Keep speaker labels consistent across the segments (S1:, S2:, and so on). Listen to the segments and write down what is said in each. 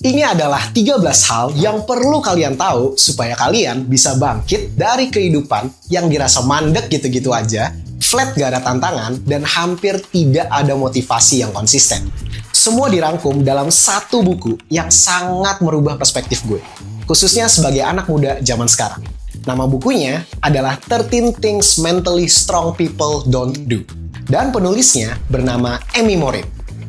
S1: Ini adalah 13 hal yang perlu kalian tahu supaya kalian bisa bangkit dari kehidupan yang dirasa mandek gitu-gitu aja, flat gak ada tantangan, dan hampir tidak ada motivasi yang konsisten. Semua dirangkum dalam satu buku yang sangat merubah perspektif gue, khususnya sebagai anak muda zaman sekarang. Nama bukunya adalah 13 Things Mentally Strong People Don't Do. Dan penulisnya bernama Amy Morin.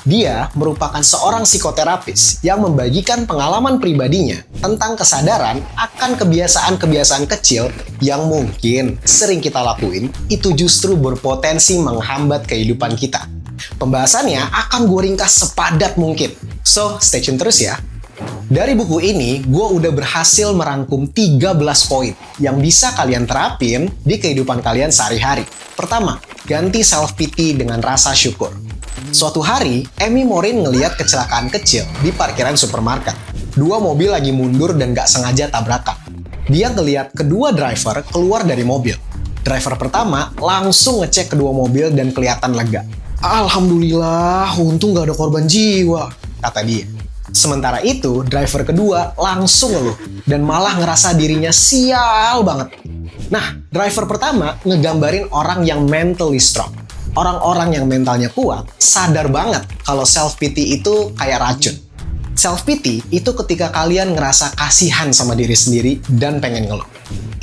S1: Dia merupakan seorang psikoterapis yang membagikan pengalaman pribadinya tentang kesadaran akan kebiasaan-kebiasaan kecil yang mungkin sering kita lakuin itu justru berpotensi menghambat kehidupan kita. Pembahasannya akan gue ringkas sepadat mungkin. So, stay tune terus ya. Dari buku ini, gue udah berhasil merangkum 13 poin yang bisa kalian terapin di kehidupan kalian sehari-hari. Pertama, ganti self-pity dengan rasa syukur. Suatu hari, Amy Morin ngeliat kecelakaan kecil di parkiran supermarket. Dua mobil lagi mundur dan gak sengaja tabrakan. Dia ngeliat kedua driver keluar dari mobil. Driver pertama langsung ngecek kedua mobil dan kelihatan lega. Alhamdulillah, untung gak ada korban jiwa, kata dia. Sementara itu, driver kedua langsung ngeluh dan malah ngerasa dirinya sial banget. Nah, driver pertama ngegambarin orang yang mentally strong. Orang-orang yang mentalnya kuat sadar banget kalau self-pity itu kayak racun. Self-pity itu ketika kalian ngerasa kasihan sama diri sendiri dan pengen ngeluh.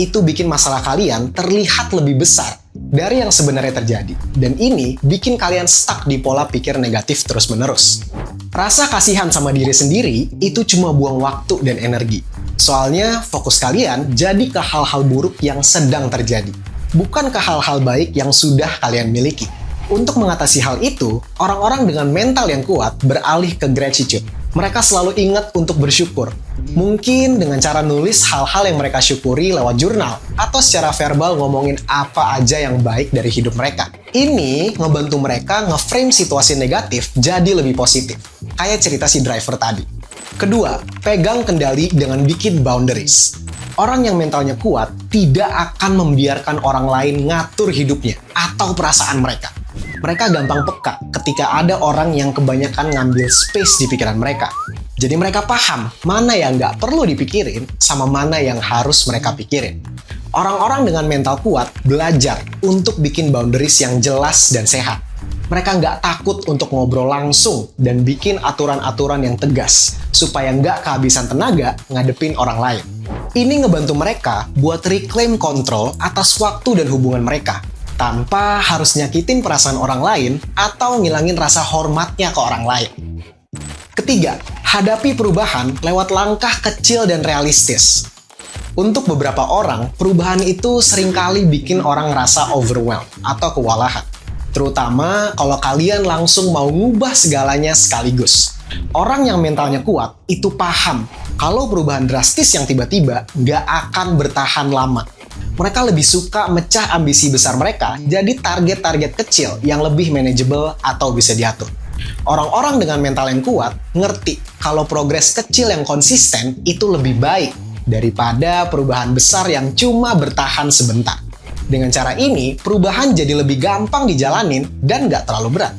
S1: Itu bikin masalah kalian terlihat lebih besar dari yang sebenarnya terjadi. Dan ini bikin kalian stuck di pola pikir negatif terus-menerus. Rasa kasihan sama diri sendiri itu cuma buang waktu dan energi. Soalnya fokus kalian jadi ke hal-hal buruk yang sedang terjadi, bukan ke hal-hal baik yang sudah kalian miliki. Untuk mengatasi hal itu, orang-orang dengan mental yang kuat beralih ke gratitude. Mereka selalu ingat untuk bersyukur. Mungkin dengan cara nulis hal-hal yang mereka syukuri lewat jurnal, atau secara verbal ngomongin apa aja yang baik dari hidup mereka. Ini ngebantu mereka nge-frame situasi negatif jadi lebih positif. Kayak cerita si driver tadi. Kedua, pegang kendali dengan bikin boundaries. Orang yang mentalnya kuat tidak akan membiarkan orang lain ngatur hidupnya atau perasaan mereka. Mereka gampang peka ketika ada orang yang kebanyakan ngambil space di pikiran mereka. Jadi mereka paham mana yang nggak perlu dipikirin sama mana yang harus mereka pikirin. Orang-orang dengan mental kuat belajar untuk bikin boundaries yang jelas dan sehat. Mereka nggak takut untuk ngobrol langsung dan bikin aturan-aturan yang tegas supaya nggak kehabisan tenaga ngadepin orang lain. Ini ngebantu mereka buat reclaim kontrol atas waktu dan hubungan mereka tanpa harus nyakitin perasaan orang lain atau ngilangin rasa hormatnya ke orang lain. Ketiga, hadapi perubahan lewat langkah kecil dan realistis. Untuk beberapa orang, perubahan itu seringkali bikin orang ngerasa overwhelmed atau kewalahan. Terutama kalau kalian langsung mau ngubah segalanya sekaligus. Orang yang mentalnya kuat itu paham kalau perubahan drastis yang tiba-tiba nggak akan bertahan lama. Mereka lebih suka mecah ambisi besar mereka jadi target-target kecil yang lebih manageable atau bisa diatur. Orang-orang dengan mental yang kuat ngerti kalau progres kecil yang konsisten itu lebih baik daripada perubahan besar yang cuma bertahan sebentar. Dengan cara ini, perubahan jadi lebih gampang dijalanin dan nggak terlalu berat.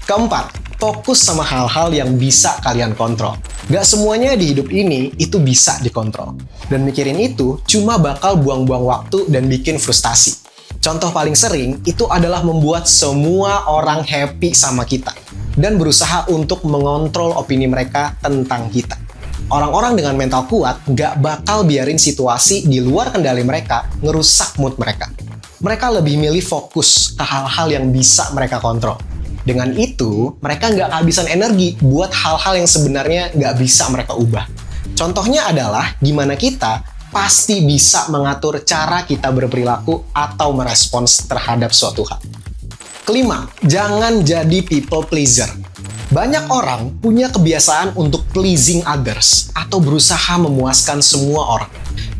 S1: Keempat, fokus sama hal-hal yang bisa kalian kontrol. Gak semuanya di hidup ini itu bisa dikontrol. Dan mikirin itu cuma bakal buang-buang waktu dan bikin frustasi. Contoh paling sering itu adalah membuat semua orang happy sama kita. Dan berusaha untuk mengontrol opini mereka tentang kita. Orang-orang dengan mental kuat gak bakal biarin situasi di luar kendali mereka ngerusak mood mereka. Mereka lebih milih fokus ke hal-hal yang bisa mereka kontrol. Dengan itu, mereka nggak kehabisan energi buat hal-hal yang sebenarnya nggak bisa mereka ubah. Contohnya adalah gimana kita pasti bisa mengatur cara kita berperilaku atau merespons terhadap suatu hal. Kelima, jangan jadi people pleaser. Banyak orang punya kebiasaan untuk pleasing others atau berusaha memuaskan semua orang.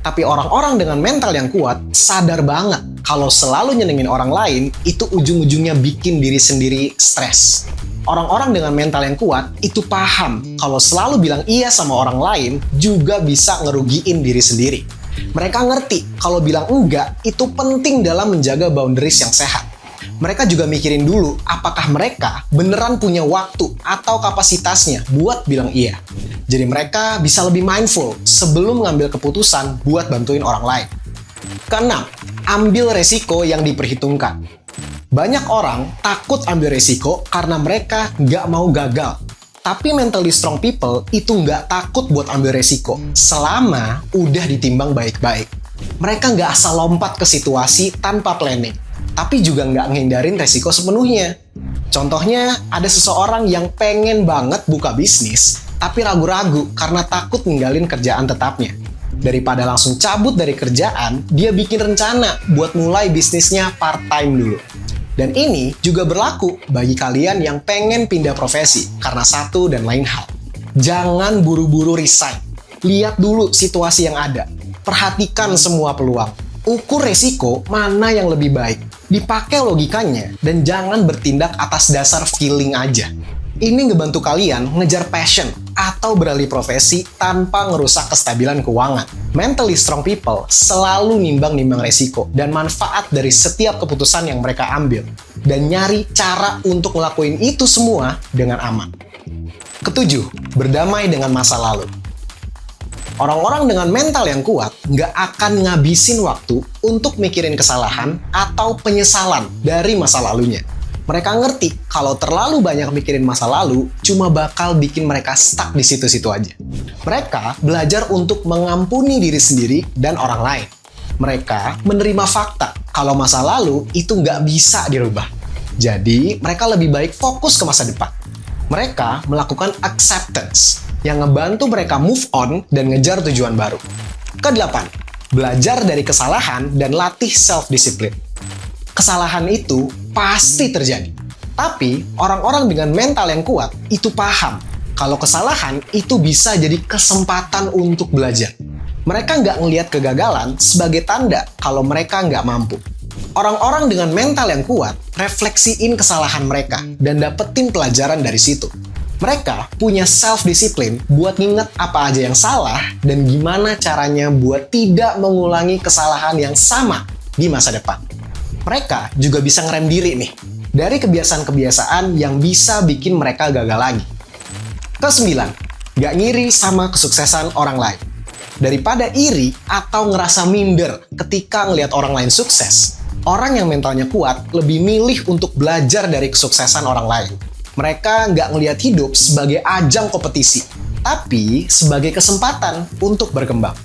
S1: Tapi orang-orang dengan mental yang kuat sadar banget kalau selalu nyenengin orang lain itu ujung-ujungnya bikin diri sendiri stres. Orang-orang dengan mental yang kuat itu paham kalau selalu bilang iya sama orang lain juga bisa ngerugiin diri sendiri. Mereka ngerti kalau bilang enggak itu penting dalam menjaga boundaries yang sehat. Mereka juga mikirin dulu apakah mereka beneran punya waktu atau kapasitasnya buat bilang iya. Jadi mereka bisa lebih mindful sebelum ngambil keputusan buat bantuin orang lain. Keenam, ambil resiko yang diperhitungkan. Banyak orang takut ambil resiko karena mereka nggak mau gagal. Tapi mentally strong people itu nggak takut buat ambil resiko selama udah ditimbang baik-baik. Mereka nggak asal lompat ke situasi tanpa planning, tapi juga nggak ngehindarin resiko sepenuhnya. Contohnya, ada seseorang yang pengen banget buka bisnis, tapi ragu-ragu karena takut ninggalin kerjaan tetapnya. Daripada langsung cabut dari kerjaan, dia bikin rencana buat mulai bisnisnya part-time dulu. Dan ini juga berlaku bagi kalian yang pengen pindah profesi karena satu dan lain hal. Jangan buru-buru resign. Lihat dulu situasi yang ada. Perhatikan semua peluang. Ukur resiko mana yang lebih baik. Dipakai logikanya dan jangan bertindak atas dasar feeling aja. Ini ngebantu kalian ngejar passion atau beralih profesi tanpa ngerusak kestabilan keuangan. Mentally strong people selalu nimbang-nimbang resiko dan manfaat dari setiap keputusan yang mereka ambil. Dan nyari cara untuk ngelakuin itu semua dengan aman. Ketujuh, berdamai dengan masa lalu. Orang-orang dengan mental yang kuat nggak akan ngabisin waktu untuk mikirin kesalahan atau penyesalan dari masa lalunya. Mereka ngerti kalau terlalu banyak mikirin masa lalu cuma bakal bikin mereka stuck di situ-situ aja. Mereka belajar untuk mengampuni diri sendiri dan orang lain. Mereka menerima fakta kalau masa lalu itu nggak bisa dirubah. Jadi, mereka lebih baik fokus ke masa depan. Mereka melakukan acceptance yang ngebantu mereka move on dan ngejar tujuan baru. Kedelapan, belajar dari kesalahan dan latih self-discipline. Kesalahan itu pasti terjadi. Tapi, orang-orang dengan mental yang kuat itu paham kalau kesalahan itu bisa jadi kesempatan untuk belajar. Mereka nggak ngelihat kegagalan sebagai tanda kalau mereka nggak mampu. Orang-orang dengan mental yang kuat refleksiin kesalahan mereka dan dapetin pelajaran dari situ. Mereka punya self-discipline buat nginget apa aja yang salah dan gimana caranya buat tidak mengulangi kesalahan yang sama di masa depan. Mereka juga bisa ngerem diri nih dari kebiasaan-kebiasaan yang bisa bikin mereka gagal lagi. Kesembilan, gak ngiri sama kesuksesan orang lain. Daripada iri atau ngerasa minder ketika ngelihat orang lain sukses, orang yang mentalnya kuat lebih milih untuk belajar dari kesuksesan orang lain. Mereka nggak ngelihat hidup sebagai ajang kompetisi, tapi sebagai kesempatan untuk berkembang.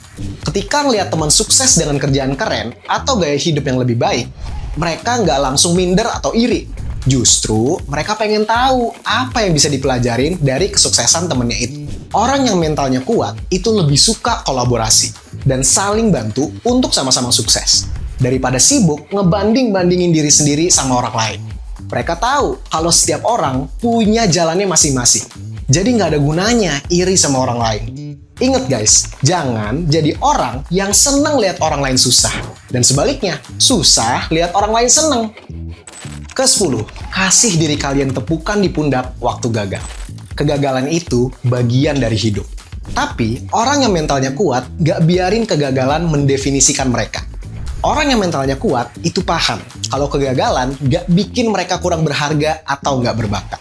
S1: Ketika ngelihat teman sukses dengan kerjaan keren atau gaya hidup yang lebih baik, mereka nggak langsung minder atau iri. Justru mereka pengen tahu apa yang bisa dipelajarin dari kesuksesan temennya itu. Orang yang mentalnya kuat itu lebih suka kolaborasi dan saling bantu untuk sama-sama sukses daripada sibuk ngebanding-bandingin diri sendiri sama orang lain. Mereka tahu kalau setiap orang punya jalannya masing-masing. Jadi nggak ada gunanya iri sama orang lain. Ingat guys, jangan jadi orang yang seneng lihat orang lain susah. Dan sebaliknya, susah lihat orang lain seneng. Ke-10, kasih diri kalian tepukan di pundak waktu gagal. Kegagalan itu bagian dari hidup. Tapi, orang yang mentalnya kuat gak biarin kegagalan mendefinisikan mereka. Orang yang mentalnya kuat itu paham kalau kegagalan gak bikin mereka kurang berharga atau gak berbakat.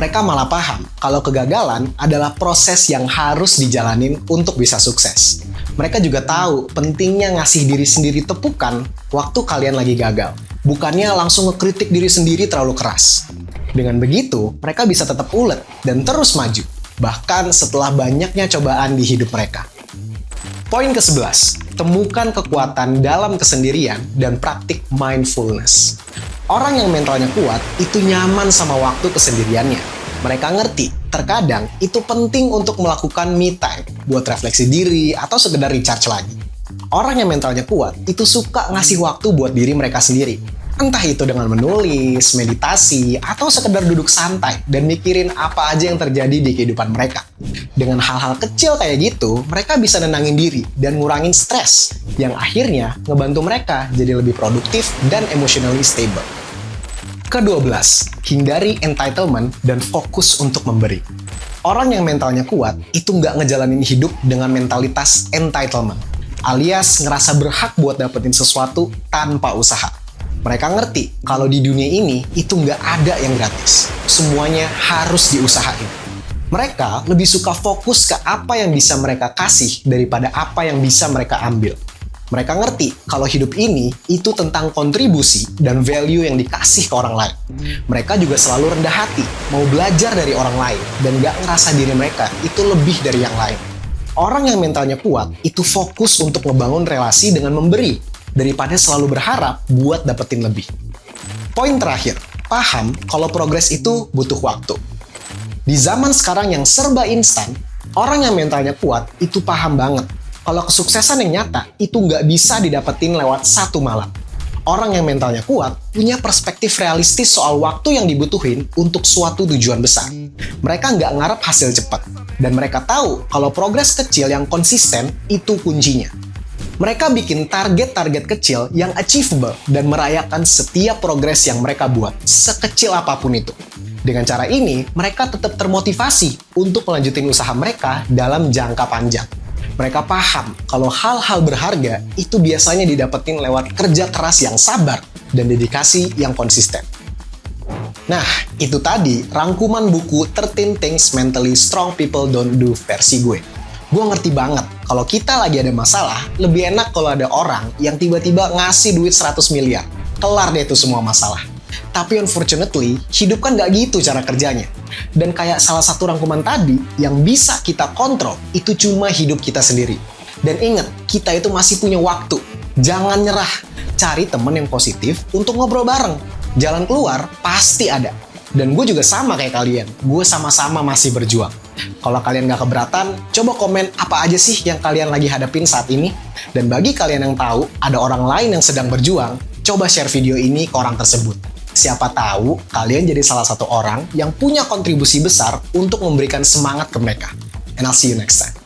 S1: Mereka malah paham kalau kegagalan adalah proses yang harus dijalanin untuk bisa sukses. Mereka juga tahu pentingnya ngasih diri sendiri tepukan waktu kalian lagi gagal. Bukannya langsung ngekritik diri sendiri terlalu keras. Dengan begitu, mereka bisa tetap ulet dan terus maju. Bahkan setelah banyaknya cobaan di hidup mereka. Poin ke-11, temukan kekuatan dalam kesendirian dan praktik mindfulness. Orang yang mentalnya kuat itu nyaman sama waktu kesendiriannya. Mereka ngerti, terkadang itu penting untuk melakukan me time, buat refleksi diri atau sekedar recharge lagi. Orang yang mentalnya kuat itu suka ngasih waktu buat diri mereka sendiri. Entah itu dengan menulis, meditasi, atau sekedar duduk santai dan mikirin apa aja yang terjadi di kehidupan mereka. Dengan hal-hal kecil kayak gitu, mereka bisa nenangin diri dan ngurangin stres, yang akhirnya ngebantu mereka jadi lebih produktif dan emotionally stable. Ke-12, hindari entitlement dan fokus untuk memberi. Orang yang mentalnya kuat itu nggak ngejalanin hidup dengan mentalitas entitlement, alias ngerasa berhak buat dapetin sesuatu tanpa usaha. Mereka ngerti kalau di dunia ini itu nggak ada yang gratis. Semuanya harus diusahain. Mereka lebih suka fokus ke apa yang bisa mereka kasih daripada apa yang bisa mereka ambil. Mereka ngerti kalau hidup ini itu tentang kontribusi dan value yang dikasih ke orang lain. Mereka juga selalu rendah hati, mau belajar dari orang lain, dan nggak ngerasa diri mereka itu lebih dari yang lain. Orang yang mentalnya kuat itu fokus untuk ngebangun relasi dengan memberi, daripada selalu berharap buat dapetin lebih. Poin terakhir, paham kalau progres itu butuh waktu. Di zaman sekarang yang serba instan, orang yang mentalnya kuat itu paham banget kalau kesuksesan yang nyata itu nggak bisa didapetin lewat satu malam. Orang yang mentalnya kuat punya perspektif realistis soal waktu yang dibutuhin untuk suatu tujuan besar. Mereka nggak ngarep hasil cepat, dan mereka tahu kalau progres kecil yang konsisten itu kuncinya. Mereka bikin target-target kecil yang achievable dan merayakan setiap progres yang mereka buat, sekecil apapun itu. Dengan cara ini, mereka tetap termotivasi untuk melanjutin usaha mereka dalam jangka panjang. Mereka paham kalau hal-hal berharga itu biasanya didapetin lewat kerja keras yang sabar dan dedikasi yang konsisten. Nah, itu tadi rangkuman buku 13 Things Mentally Strong People Don't Do versi gue. Gue ngerti banget kalau kita lagi ada masalah, lebih enak kalau ada orang yang tiba-tiba ngasih duit 100 miliar. Kelar deh itu semua masalah. Tapi unfortunately, hidup kan gak gitu cara kerjanya. Dan kayak salah satu rangkuman tadi, yang bisa kita kontrol itu cuma hidup kita sendiri. Dan ingat, kita itu masih punya waktu. Jangan nyerah. Cari temen yang positif untuk ngobrol bareng. Jalan keluar pasti ada. Dan gue juga sama kayak kalian. Gue sama-sama masih berjuang. Kalau kalian gak keberatan, coba komen apa aja sih yang kalian lagi hadapin saat ini. Dan bagi kalian yang tahu ada orang lain yang sedang berjuang, coba share video ini ke orang tersebut. Siapa tahu kalian jadi salah satu orang yang punya kontribusi besar untuk memberikan semangat ke mereka. And I'll see you next time.